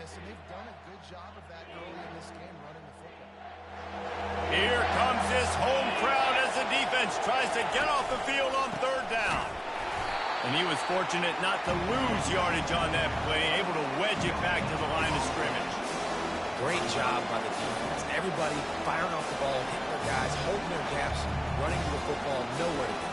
this, and they've done a good job of that early in this game, running the football. Here comes this home crowd as the defense tries to get off the field on third down. And he was fortunate not to lose yardage on that play, able to wedge it back to the line of scrimmage. Great job by the defense. Everybody firing off the ball, hitting their guys, holding their gaps, running to the football, nowhere to go.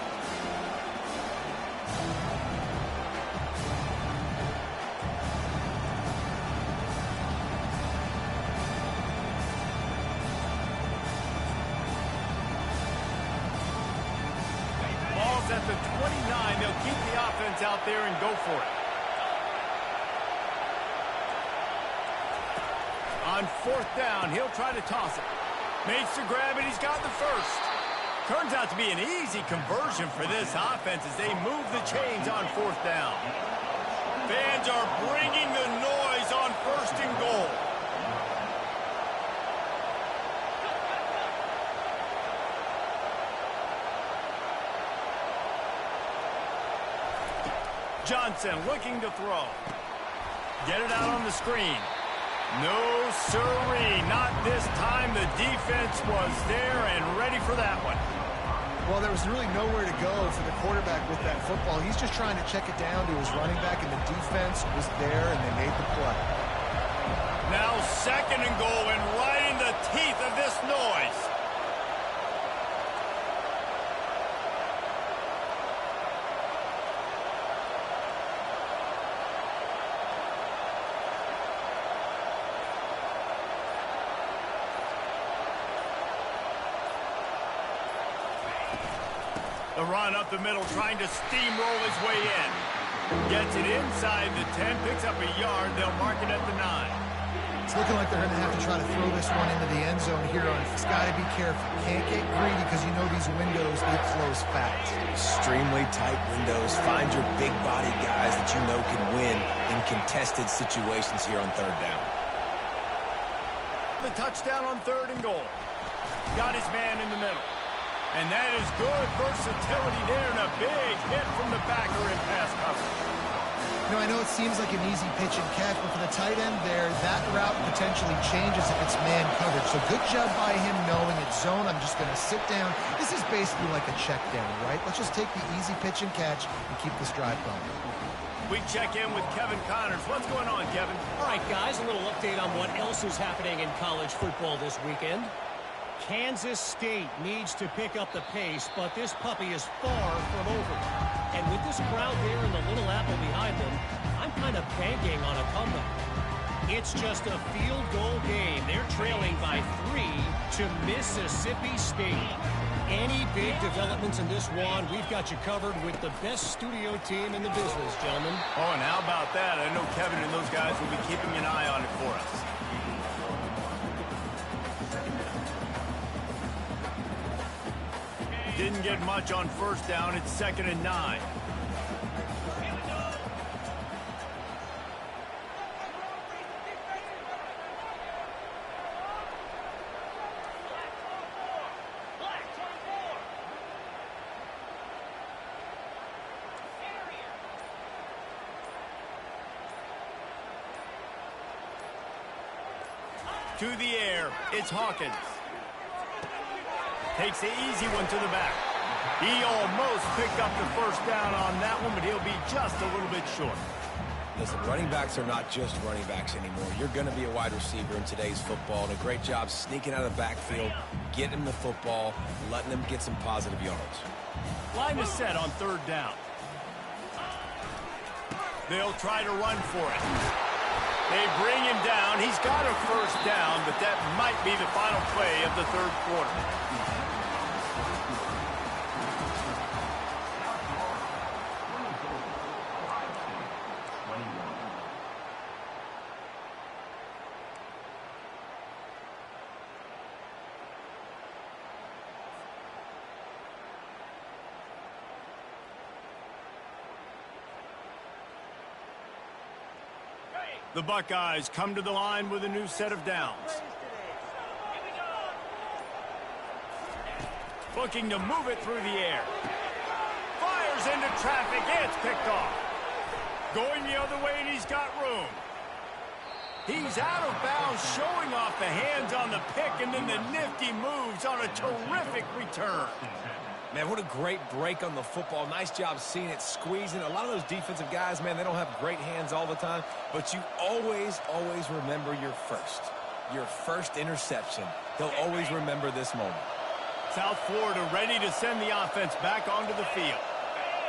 Ball's at the 29. They'll keep the offense out there and go for it. On fourth down, he'll try to toss it. Makes the grab, and he's got the first. Turns out to be an easy conversion for this offense as they move the chains on fourth down. Fans are bringing the noise on first and goal. Johnson looking to throw. Get it out on the screen. No, sirree, not this time. The defense was there and ready for that one. Well, there was really nowhere to go for the quarterback with that football. He's just trying to check it down to his running back, and the defense was there, and they made the play. Now second and goal, and right in the teeth of this noise. The run up the middle, trying to steamroll his way in. Gets it inside the 10, picks up a yard. They'll mark it at the 9. It's looking like they're going to have to try to throw this one into the end zone here on. It's got to be careful. Can't get greedy because you know these windows, they close fast. Extremely tight windows. Find your big body guys that you know can win in contested situations here on third down. The touchdown on third and goal. Got his man in the middle. And that is good versatility there, and a big hit from the backer in pass coverage. You know, I know it seems like an easy pitch and catch, but for the tight end there, that route potentially changes if it's man coverage. So good job by him knowing it's zone. I'm just going to sit down. This is basically like a check down, right? Let's just take the easy pitch and catch and keep this drive going. We check in with Kevin Connors. What's going on, Kevin? All right, guys, a little update on what else is happening in college football this weekend. Kansas State needs to pick up the pace, but this puppy is far from over. And with this crowd there and the Little Apple behind them, I'm kind of banking on a comeback. It's just a field goal game. They're trailing by 3 to Mississippi State. Any big developments in this one, we've got you covered with the best studio team in the business, gentlemen. Oh, and how about that? I know Kevin and those guys will be keeping an eye on it for us. Didn't get much on first down. It's 2nd and 9. To the air, it's Hawkins. Takes the easy one to the back. He almost picked up the first down on that one, but he'll be just a little bit short. Listen, running backs are not just running backs anymore. You're going to be a wide receiver in today's football, and a great job sneaking out of the backfield, getting them the football, letting them get some positive yards. Line is set on third down. They'll try to run for it. They bring him down. He's got a first down, but that might be the final play of the third quarter. The Buckeyes come to the line with a new set of downs. Looking to move it through the air. Fires into traffic. It's picked off. Going the other way, and he's got room. He's out of bounds, showing off the hands on the pick, and then the nifty moves on a terrific return. Man, what a great break on the football. Nice job seeing it, squeezing. A lot of those defensive guys, man, they don't have great hands all the time, but you always remember your first interception. They'll always remember this moment. South Florida ready to send the offense back onto the field.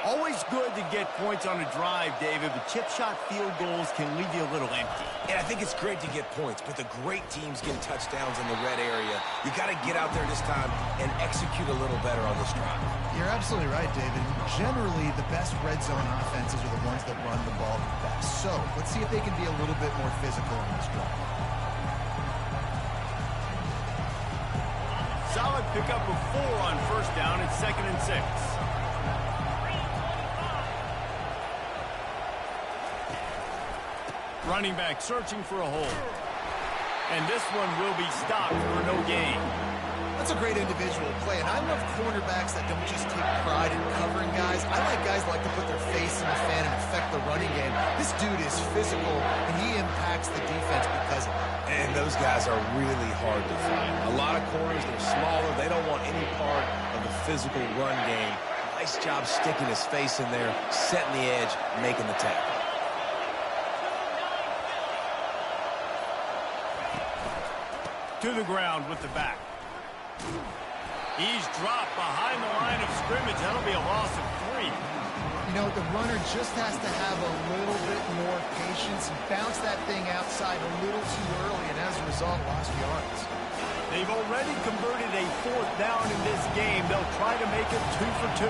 Always good to get points on a drive, David, but chip shot field goals can leave you a little empty. And I think it's great to get points, but the great teams getting touchdowns in the red area. You got to get out there this time and execute a little better on this drive. You're absolutely right, David. Generally, the best red zone offenses are the ones that run the ball the best. So let's see if they can be a little bit more physical on this drive. Solid pickup of 4 on first down and 2nd and 6. Running back searching for a hole. And this one will be stopped for no gain. That's a great individual play, and I love cornerbacks that don't just take pride in covering guys. I like guys that like to put their face in the fan and affect the running game. This dude is physical, and he impacts the defense because of it. And those guys are really hard to find. A lot of corners, they're smaller. They don't want any part of the physical run game. Nice job sticking his face in there, setting the edge, making the tackle. To the ground with the back. He's dropped behind the line of scrimmage. That'll be a loss of 3. You know, the runner just has to have a little bit more patience and bounce that thing outside a little too early, and as a result, lost yards. They've already converted a 4th down in this game. They'll try to make it 2 for 2.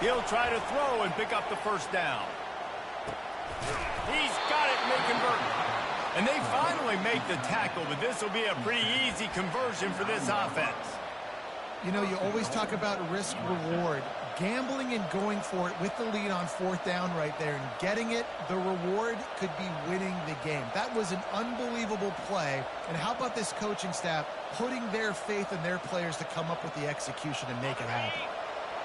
He'll try to throw and pick up the first down. He's got it, and they convert. And they finally make the tackle, but this will be a pretty easy conversion for this offense. You know, you always talk about risk-reward. Gambling and going for it with the lead on 4th down right there and getting it, the reward could be winning the game. That was an unbelievable play. And how about this coaching staff putting their faith in their players to come up with the execution and make it happen?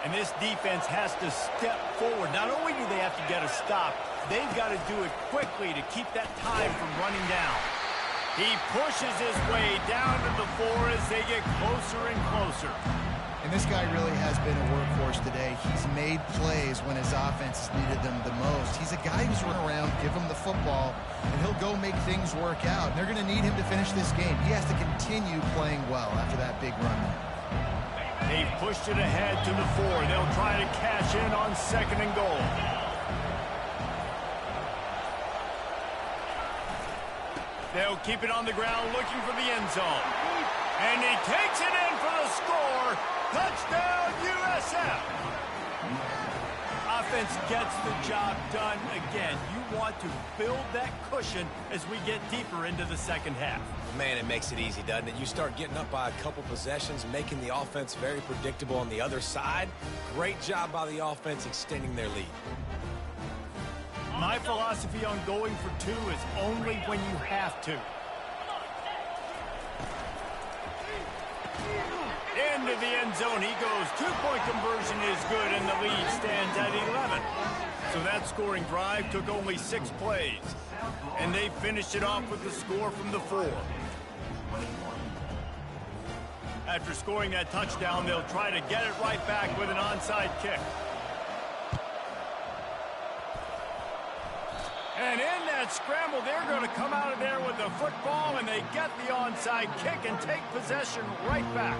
And this defense has to step forward. Not only do they have to get a stop, they've got to do it quickly to keep that time from running down. He pushes his way down to the 4 as they get closer and closer. And this guy really has been a workhorse today. He's made plays when his offense has needed them the most. He's a guy who's run around, give him the football, and he'll go make things work out. And they're going to need him to finish this game. He has to continue playing well after that big run. They've pushed it ahead to the 4. They'll try to cash in on 2nd and goal. They'll keep it on the ground looking for the end zone. And he takes it in for the score. Touchdown, USF. Offense gets the job done again. You want to build that cushion as we get deeper into the second half. Man, it makes it easy, doesn't it? You start getting up by a couple possessions, making the offense very predictable on the other side. Great job by the offense extending their lead. My philosophy on going for 2 is only when you have to. Into the end zone he goes. 2-point conversion is good, and the lead stands at 11. So that scoring drive took only 6 plays. And they finished it off with the score from the 4. After scoring that touchdown, they'll try to get it right back with an onside kick. And in that scramble, they're going to come out of there with the football, and they get the onside kick and take possession right back.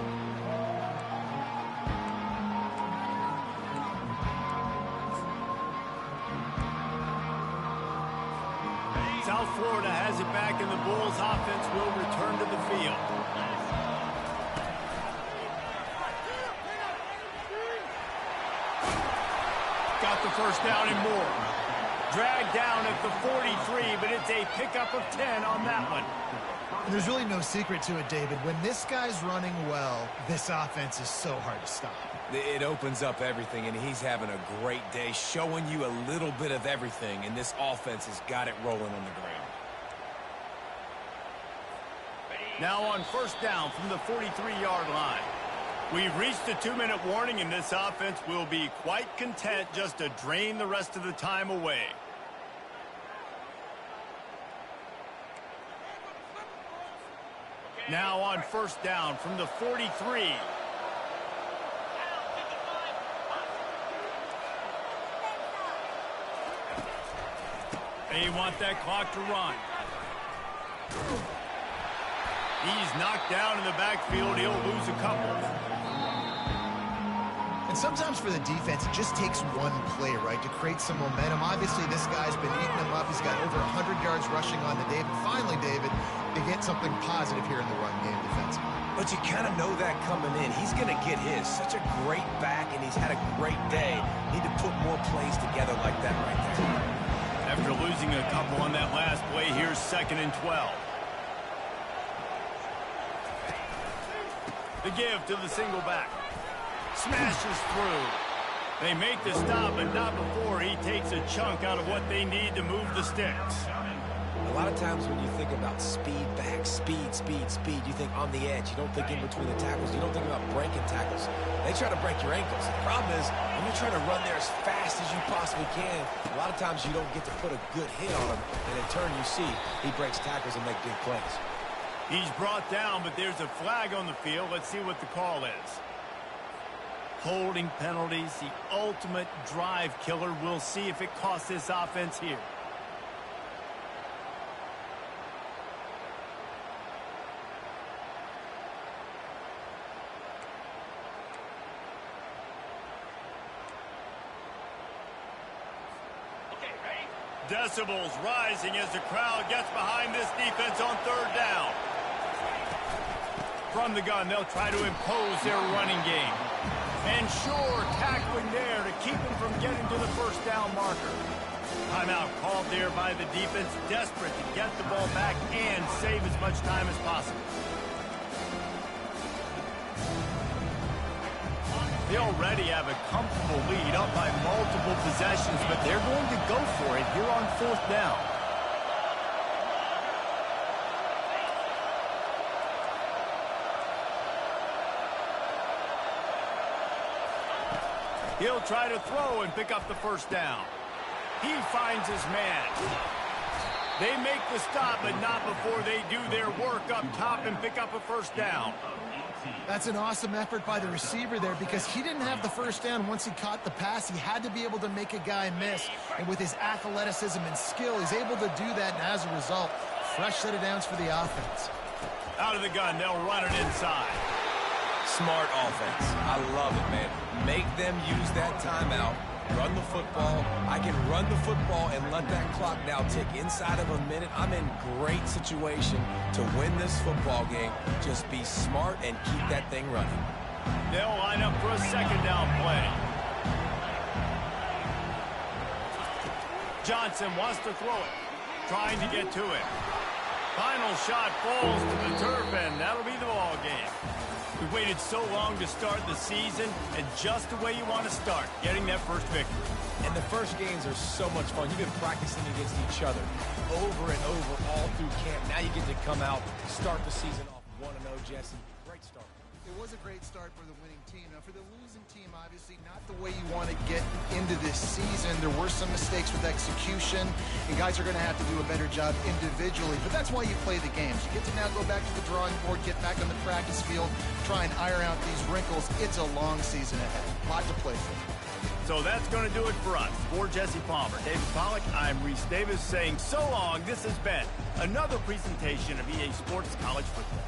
South Florida has it back, and the Bulls offense will return to the field. Got the first down and more. Dragged down at the 43, but it's a pickup of 10 on that one. And there's really no secret to it, David. When this guy's running well, this offense is so hard to stop. It opens up everything, and he's having a great day, showing you a little bit of everything, and this offense has got it rolling on the ground. Now on first down from the 43-yard line. We've reached the 2-minute warning, and this offense will be quite content just to drain the rest of the time away. Now on first down from the 43. They want that clock to run. He's knocked down in the backfield. He'll lose a couple. And sometimes for the defense, it just takes one play, right, to create some momentum. Obviously, this guy's been eating them up. He's got over 100 yards rushing on the day. But finally, David, they get something positive here in the run game defensively. But you kind of know that coming in. He's going to get his. Such a great back, and he's had a great day. Need to put more plays together like that right there. After losing a couple on that last play, here's 2nd and 12. The give to the single back. Smashes through. They make the stop, but not before he takes a chunk out of what they need to move the sticks. A lot of times when you think about speed back, speed, you think on the edge. You don't think in between the tackles. You don't think about breaking tackles. They try to break your ankles. The problem is when you're trying to run there as fast as you possibly can, a lot of times you don't get to put a good hit on him. And in turn, you see he breaks tackles and makes big plays. He's brought down, but there's a flag on the field. Let's see what the call is. Holding penalties, the ultimate drive killer. We'll see if it costs this offense here. Decibels rising as the crowd gets behind this defense on 3rd down. From the gun, they'll try to impose their running game. And sure, tackling there to keep him from getting to the first down marker. Timeout called there by the defense, desperate to get the ball back and save as much time as possible. They already have a comfortable lead up by multiple possessions, but they're going to go for it here on 4th down. He'll try to throw and pick up the first down. He finds his man. They make the stop, but not before they do their work up top and pick up a first down. That's an awesome effort by the receiver there because he didn't have the first down once he caught the pass. He had to be able to make a guy miss. And with his athleticism and skill, he's able to do that. And as a result, fresh set of downs for the offense. Out of the gun, they'll run it inside. Smart offense. I love it, man. Make them use that timeout. Run the football. I can run the football and let that clock now tick inside of a minute. I'm in great situation to win this football game. Just be smart and keep that thing running. They'll line up for a 2nd down play. Johnson wants to throw it. Trying to get to it. Final shot falls to the turf, and that'll be the ball game. We waited so long to start the season, and just the way you want to start, getting that first victory. And the first games are so much fun. You've been practicing against each other over and over all through camp. Now you get to come out, start the season off 1-0, Jesse. Great start. It was a great start for the winning team. Now, for the losing team, obviously not the way you want to get into this season. There were some mistakes with execution, and guys are going to have to do a better job individually. But that's why you play the games. You get to now go back to the drawing board, get back on the practice field, try and iron out these wrinkles. It's a long season ahead. A lot to play for. So that's going to do it for us. For Jesse Palmer, David Pollack, I'm Reese Davis saying so long. This has been another presentation of EA Sports College Football.